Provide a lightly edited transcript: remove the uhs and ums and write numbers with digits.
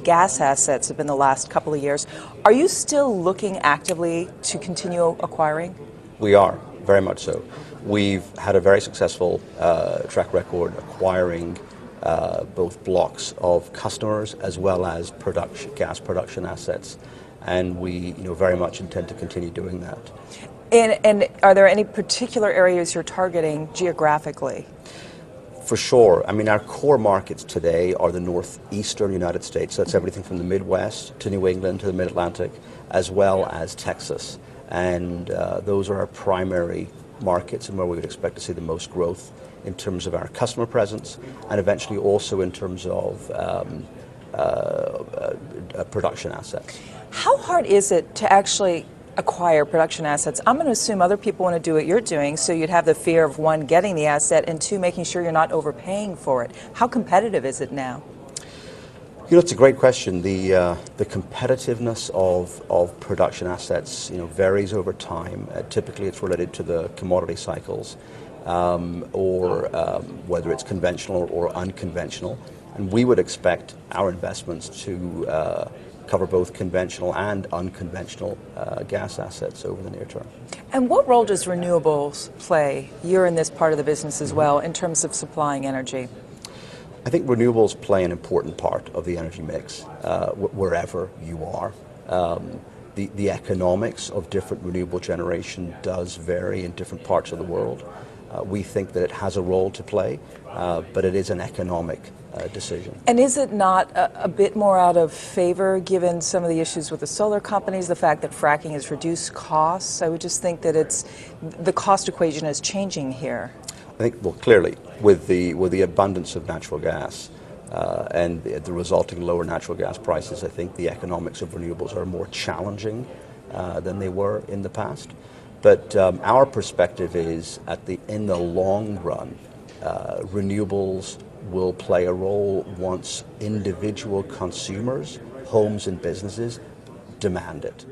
gas assets have been the last couple of years. Are you still looking actively to continue acquiring? We are, very much so. We've had a very successful track record acquiring both blocks of customers as well as gas production assets, and we very much intend to continue doing that. And are there any particular areas you're targeting geographically? For sure. I mean, our core markets today are the Northeastern United States. That's everything from the Midwest to New England to the Mid-Atlantic, as well as Texas. And those are our primary markets and where we would expect to see the most growth in terms of our customer presence and eventually also in terms of production assets. How hard is it to actually acquire production assets? I'm going to assume other people want to do what you're doing, so you'd have the fear of one, getting the asset, and two, making sure you're not overpaying for it. How competitive is it now? It's a great question. The competitiveness of production assets varies over time. Typically it's related to the commodity cycles or whether it's conventional or unconventional. And we would expect our investments to cover both conventional and unconventional gas assets over the near term. And what role does renewables play? You're in this part of the business as well in terms of supplying energy. I think renewables play an important part of the energy mix wherever you are. The economics of different renewable generation does vary in different parts of the world. We think that it has a role to play, but it is an economic decision. And is it not a bit more out of favor given some of the issues with the solar companies, the fact that fracking has reduced costs? I would just think that the cost equation is changing here. I think, well, clearly, with the abundance of natural gas and the resulting lower natural gas prices, I think the economics of renewables are more challenging than they were in the past. But our perspective is, in the long run, renewables will play a role once individual consumers, homes and businesses demand it.